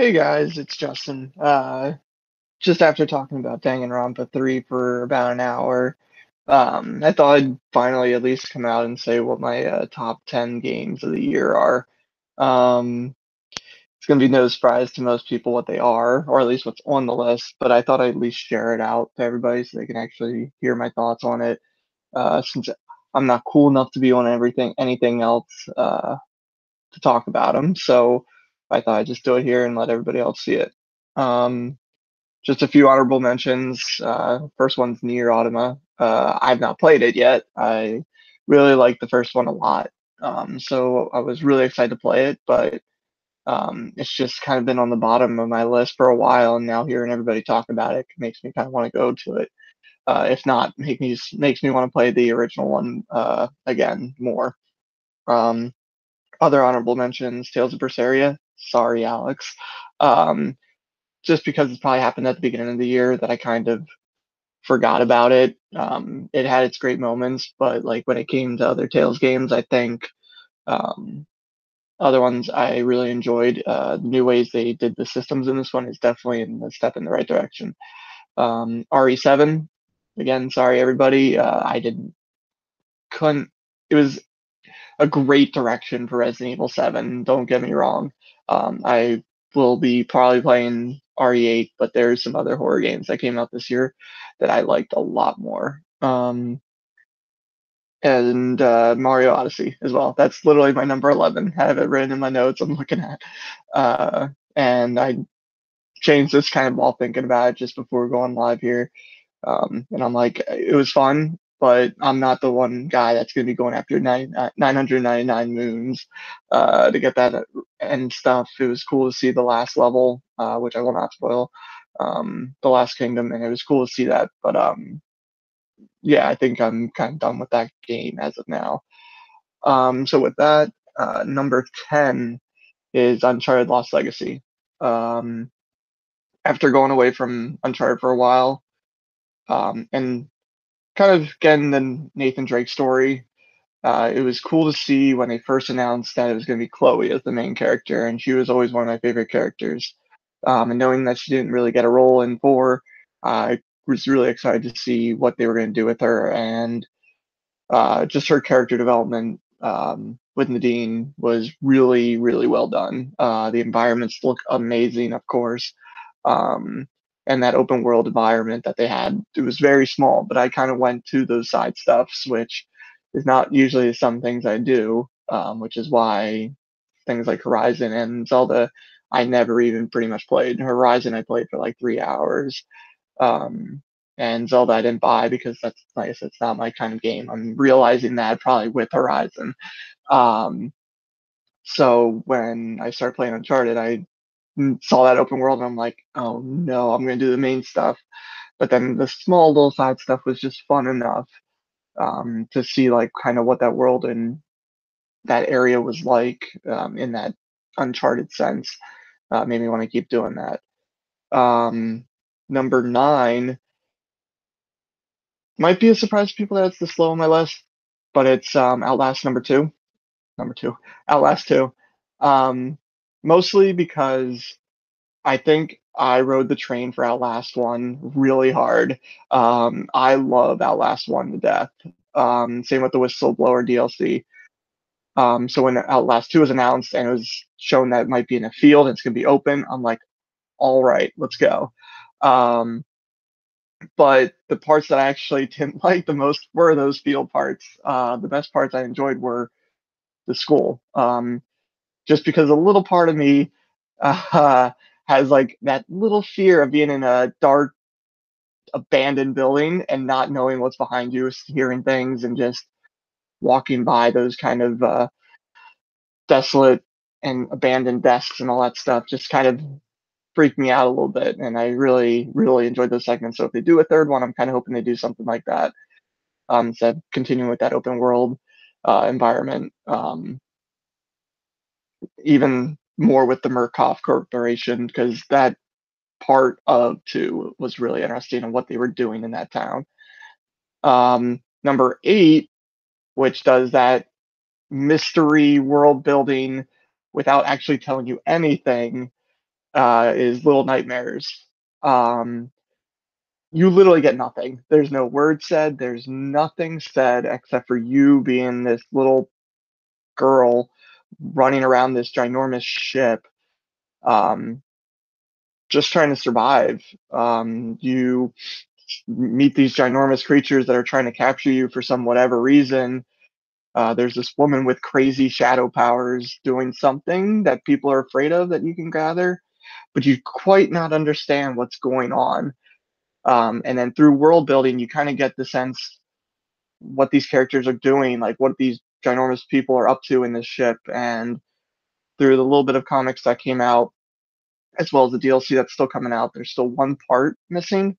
Hey guys, it's Justin. Just after talking about Danganronpa 3 for about an hour, I thought I'd finally at least come out and say what my top 10 games of the year are. Um, it's going to be no surprise to most people what they are, or at least what's on the list, but I thought I'd at least share it out to everybody so they can actually hear my thoughts on it, since I'm not cool enough to be on anything else to talk about them. So I thought I'd just do it here and let everybody else see it. Um, just a few honorable mentions. First one's Nier Automata. I've not played it yet. I really like the first one a lot. So I was really excited to play it, but it's just kind of been on the bottom of my list for a while, and now hearing everybody talk about it makes me kind of want to go to it. If not, makes me want to play the original one again more. Um, Other honorable mentions: Tales of Berseria. Sorry, Alex. Um, just because it's probably happened at the beginning of the year that I kind of forgot about it. It had its great moments, but like when it came to other Tales games, I think um, other ones I really enjoyed. The new ways they did the systems in this one is definitely a step in the right direction. RE7, again, sorry everybody. I didn't couldn't. It was a great direction for Resident Evil 7. Don't get me wrong. I will be probably playing RE8, but there's some other horror games that came out this year that I liked a lot more. And Mario Odyssey as well. That's literally my number 11. I have it written in my notes I'm looking at. Uh, and I changed this kind of while thinking about it just before going live here. And I'm like, it was fun, but I'm not the one guy that's going to be going after 999 moons to get that and stuff. It was cool to see the last level, which I will not spoil, the last kingdom, and it was cool to see that. But yeah, I think I'm kind of done with that game as of now. So with that, number 10 is Uncharted Lost Legacy. Um, After going away from Uncharted for a while, and kind of getting the Nathan Drake story. It was cool to see when they first announced that it was going to be Chloe as the main character, and she was always one of my favorite characters. And knowing that she didn't really get a role in 4, I was really excited to see what they were going to do with her, and just her character development with Nadine was really, really well done. The environments look amazing, of course. Um, and that open world environment that they had, it was very small, but I kind of went to those side stuffs, which is not usually some things I do, which is why things like Horizon and Zelda, I never even pretty much played. Horizon, I played for like 3 hours. Um, and Zelda I didn't buy because that's nice. It's not my kind of game. I'm realizing that probably with Horizon. Um, so when I started playing Uncharted, I saw that open world and I'm like, oh no, I'm gonna do the main stuff. But then the small little side stuff was just fun enough to see like kind of what that world and that area was like in that Uncharted sense. Made me want to keep doing that. Number 9 might be a surprise to people that it's this low on my list, but it's Outlast number 2. Number 2. Outlast 2. Um, Mostly because I think I rode the train for Outlast 1 really hard. I love Outlast 1 to death. Same with the Whistleblower DLC. So when Outlast 2 was announced and it was shown that it might be in a field and it's going to be open, I'm like, all right, let's go. Um, but the parts that I actually didn't like the most were those field parts. The best parts I enjoyed were the school, just because a little part of me has like that little fear of being in a dark, abandoned building and not knowing what's behind you, hearing things, and just walking by those kind of desolate and abandoned desks and all that stuff. Just kind of freaked me out a little bit, and I really, really enjoyed those segments. So if they do a third one, I'm kind of hoping they do something like that. Instead of continuing with that open world environment, even more with the Murkoff Corporation, because that part of 2 was really interesting and what they were doing in that town. Number 8, which does that mystery world building without actually telling you anything, is Little Nightmares. Um, you literally get nothing. There's no word said. There's nothing said except for you being this little girl running around this ginormous ship, um, just trying to survive. You meet these ginormous creatures that are trying to capture you for some whatever reason. There's this woman with crazy shadow powers doing something that people are afraid of that you can gather, but you quite not understand what's going on. And then through world building, you kind of get the sense what these characters are doing, like what these ginormous people are up to in this ship. And through the little bit of comics that came out, as well as the DLC that's still coming out, there's still one part missing.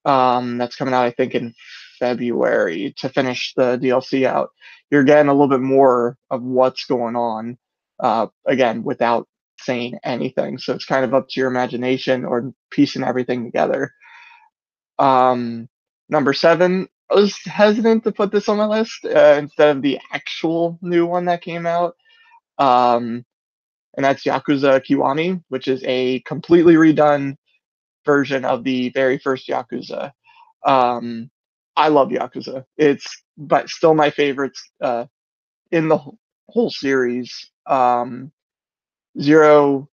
That's coming out, I think, in February to finish the DLC out. You're getting a little bit more of what's going on, again, without saying anything. So it's kind of up to your imagination or piecing everything together. Um, Number seven, I was hesitant to put this on my list instead of the actual new one that came out. Um, and that's Yakuza Kiwami, which is a completely redone version of the very first Yakuza. Um, I love Yakuza. It's but still my favorites in the whole series. Zero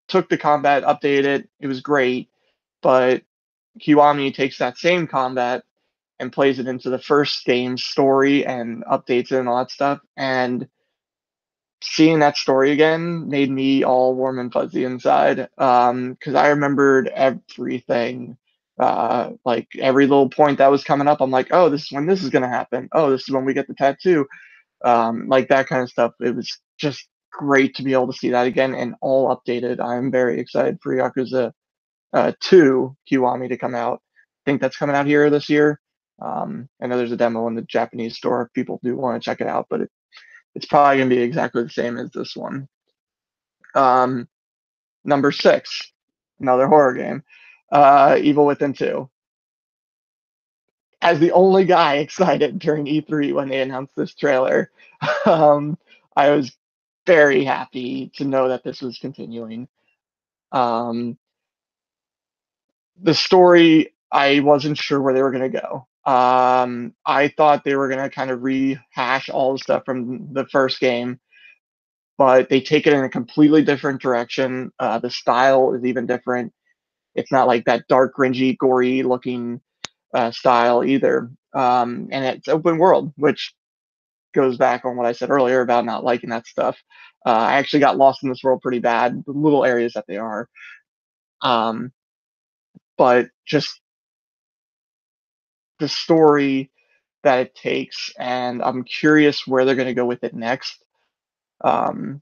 took the combat, updated it. It was great, but Kiwami takes that same combat and plays it into the first game's story and updates it and all that stuff. And seeing that story again made me all warm and fuzzy inside. Because I remembered everything, like every little point that was coming up. I'm like, oh, this is when this is gonna happen. Oh, this is when we get the tattoo. Like that kind of stuff. It was just great to be able to see that again and all updated. I'm very excited for Yakuza 2 Kiwami to come out. I think that's coming out here this year. I know there's a demo in the Japanese store if people do want to check it out, but it's probably going to be exactly the same as this one. Um, Number six, another horror game, Evil Within 2. As the only guy excited during E3 when they announced this trailer, um, I was very happy to know that this was continuing. Um, the story, I wasn't sure where they were going to go. I thought they were going to kind of rehash all the stuff from the first game, but they take it in a completely different direction. The style is even different. It's not like that dark, cringy, gory looking style either. And it's open world, which goes back on what I said earlier about not liking that stuff. I actually got lost in this world pretty bad, the little areas that they are. Um, but just the story that it takes, and I'm curious where they're going to go with it next.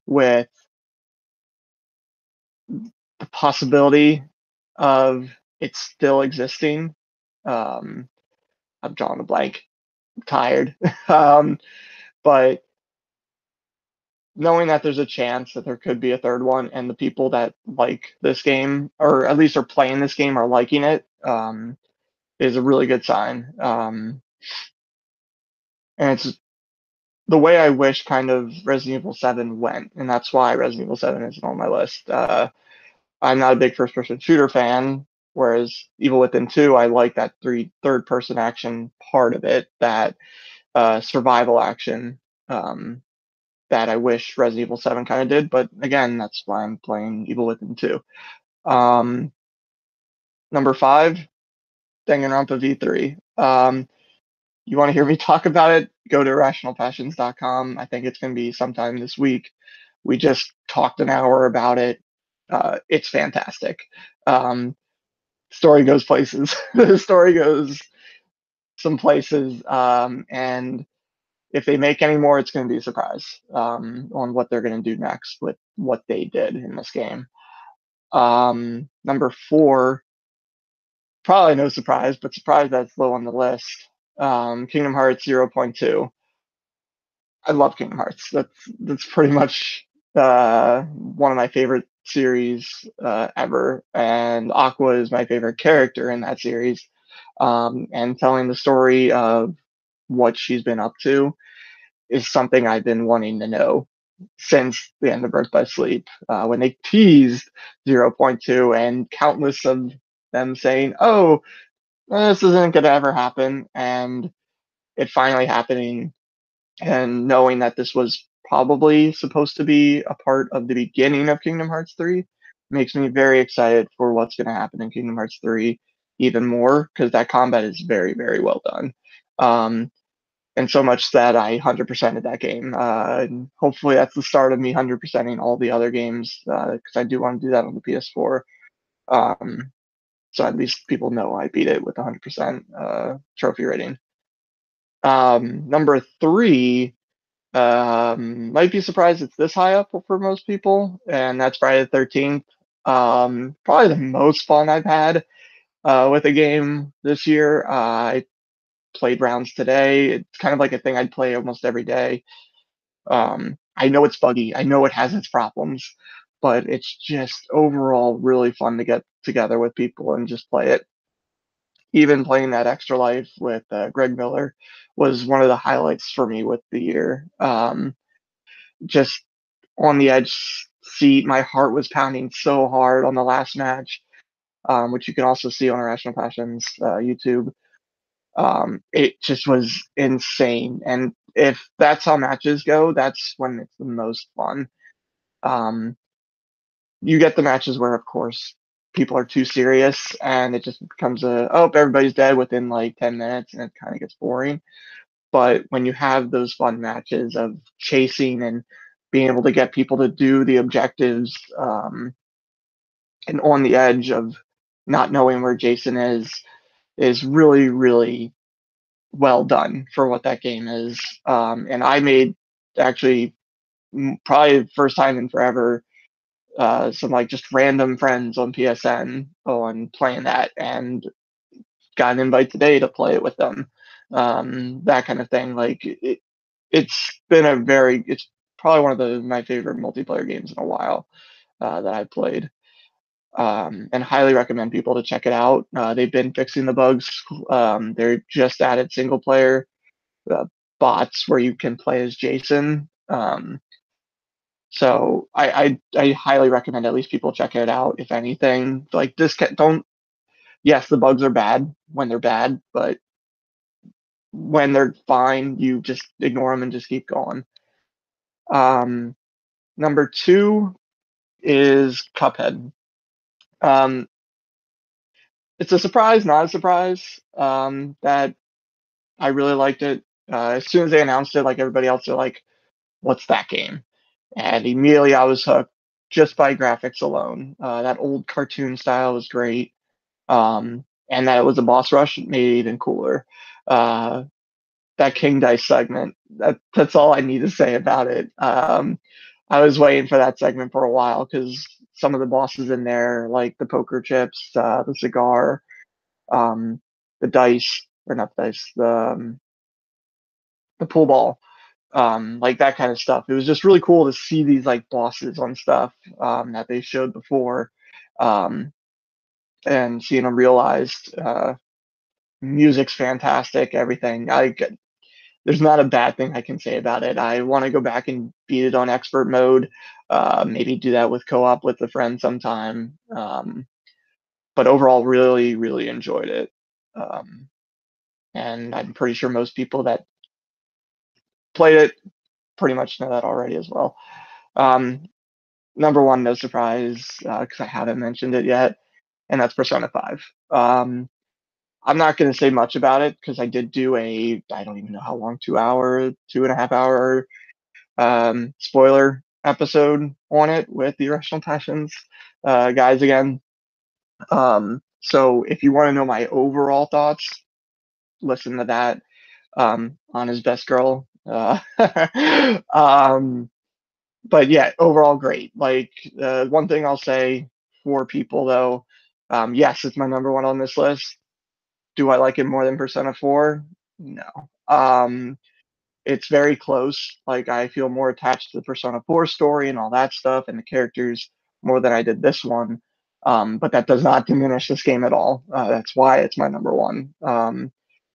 With the possibility of it still existing. Um, I'm drawing a blank. I'm tired. um, but knowing that there's a chance that there could be a third one, and the people that like this game, or at least are playing this game, are liking it, is a really good sign. And it's the way I wish kind of Resident Evil 7 went, and that's why Resident Evil 7 isn't on my list. I'm not a big first person shooter fan, whereas Evil Within 2, I like that third person action part of it, that survival action that I wish Resident Evil 7 kind of did. But again, that's why I'm playing Evil Within 2. Um, Number five, Danganronpa V3. You want to hear me talk about it? Go to irrationalpassions.com. I think it's going to be sometime this week. We just talked an hour about it. It's fantastic. Um, Story goes places. The story goes some places, and if they make any more, it's going to be a surprise on what they're going to do next with what they did in this game. Number four, probably no surprise, but surprise that's low on the list. Kingdom Hearts 0.2. I love Kingdom Hearts. That's pretty much one of my favorite series ever, and Aqua is my favorite character in that series. And telling the story of what she's been up to is something I've been wanting to know. since the end of Birth by Sleep, when they teased 0.2 and countless of them saying, "Oh, this isn't going to ever happen," and it finally happening, and knowing that this was probably supposed to be a part of the beginning of Kingdom Hearts 3 makes me very excited for what's going to happen in Kingdom Hearts 3 even more, because that combat is very, very well done. Um, and so much that I 100%ed that game. And hopefully, that's the start of me 100%ing all the other games, because I do want to do that on the PS4. Um, so at least people know I beat it with 100% trophy rating. Number three, might be surprised it's this high up for most people, and that's Friday the 13th. Probably the most fun I've had with a game this year. I played rounds today. It's kind of like a thing I'd play almost every day. I know it's buggy. I know it has its problems, but it's just overall really fun to get together with people and just play it. Even playing that Extra Life with Greg Miller was one of the highlights for me with the year. Just on the edge seat, my heart was pounding so hard on the last match, which you can also see on Irrational Passions YouTube. It just was insane. And if that's how matches go, that's when it's the most fun. Um, you get the matches where, of course, people are too serious and it just becomes everybody's dead within like 10 minutes and it kind of gets boring. But when you have those fun matches of chasing and being able to get people to do the objectives, and on the edge of not knowing where Jason is really, really well done for what that game is. And I made actually probably the first time in forever some like just random friends on PSN on playing that, and got an invite today to play it with them. That kind of thing. Like it's probably one of my favorite multiplayer games in a while that I played. And highly recommend people to check it out. They've been fixing the bugs. They're just added single player uh, bots where you can play as Jason. So I highly recommend at least people check it out. If anything, like this, don't. Yes, the bugs are bad when they're bad, but when they're fine, you just ignore them and just keep going. Um, Number two is Cuphead. Um, it's a surprise, not a surprise, that I really liked it. As soon as they announced it, like everybody else, they're like, "What's that game?" And immediately I was hooked just by graphics alone. That old cartoon style was great, and that it was a boss rush made it even cooler. Uh, that King Dice segment, that's all I need to say about it. I was waiting for that segment for a while because some of the bosses in there, like the poker chips, the cigar, um, the dice, or not the dice, the pool ball, like that kind of stuff. It was just really cool to see these like bosses on stuff that they showed before, um, and seeing them realized. Music's fantastic. Everything. There's not a bad thing I can say about it. I want to go back and beat it on expert mode. Maybe do that with co-op with a friend sometime. But overall, really, really enjoyed it. Um, and I'm pretty sure most people that played it pretty much know that already as well. Um, Number one, no surprise, because I haven't mentioned it yet, and that's Persona 5. I'm not going to say much about it because I did do I don't even know how long, 2 hour, 2.5 hour spoiler episode on it with the Irrational Passions guys again. So if you want to know my overall thoughts, listen to that on his best girl. But yeah, overall great. Like one thing I'll say for people though, yes, it's my number one on this list. Do I like it more than Persona 4? No. It's very close. Like I feel more attached to the Persona 4 story and all that stuff and the characters more than I did this one. But that does not diminish this game at all. That's why it's my number one.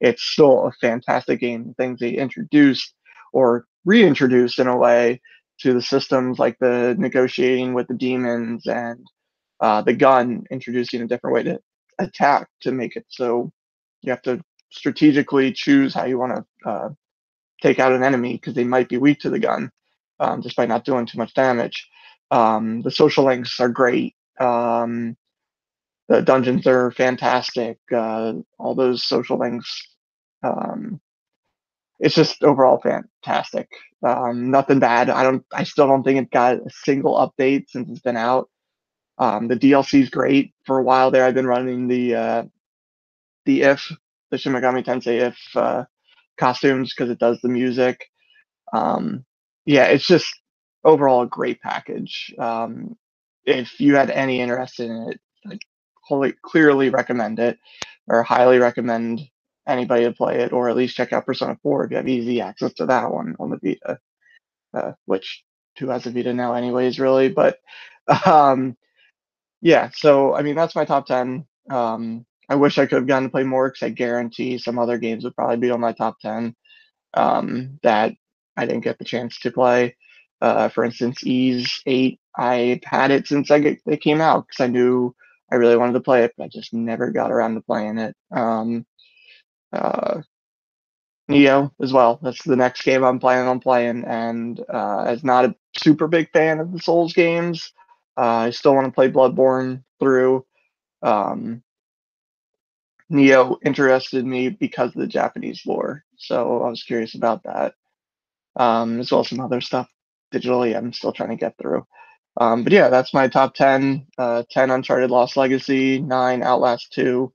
It's still a fantastic game. Things they introduced or reintroduced in a way to the systems, like the negotiating with the demons and the gun, introducing a different way to attack to make it so you have to strategically choose how you want to take out an enemy because they might be weak to the gun, just by not doing too much damage. The social links are great. The dungeons are fantastic. All those social links. Um, it's just overall fantastic. Nothing bad. I still don't think it got a single update since it's been out. The DLC is great. For a while there, I've been running the if the Shin Megami Tensei if costumes because it does the music. Um, yeah, it's just overall a great package. If you had any interest in it, I clearly recommend it, or highly recommend anybody to play it, or at least check out Persona 4 if you have easy access to that one on the Vita, which who has a Vita now, anyways, really. But um, yeah, so I mean that's my top 10. I wish I could have gotten to play more because I guarantee some other games would probably be on my top 10 that I didn't get the chance to play. For instance, Ease 8, I've had it since it came out because I knew I really wanted to play it, but I just never got around to playing it. Uh, Neo as well. That's the next game I'm planning on playing, and as not a super big fan of the Souls games, I still want to play Bloodborne through. Um, Neo interested me because of the Japanese lore, so I was curious about that. As well as some other stuff digitally I'm still trying to get through. But yeah, that's my top 10. 10 Uncharted Lost Legacy, 9 Outlast 2,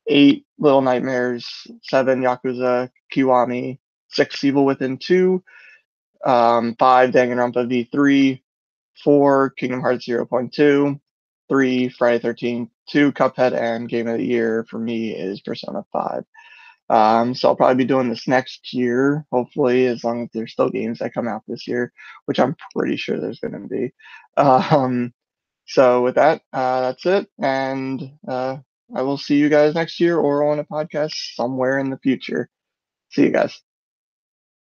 8 Little Nightmares, 7 Yakuza Kiwami, 6 Evil Within 2, 5 Danganronpa V3, 4 Kingdom Hearts 0.2, 3 Friday 13th, 2 Cuphead, and Game of the Year for me is Persona 5. So I'll probably be doing this next year, hopefully, as long as there's still games that come out this year, which I'm pretty sure there's going to be. Um, so with that, that's it, and I will see you guys next year or on a podcast somewhere in the future. See you guys.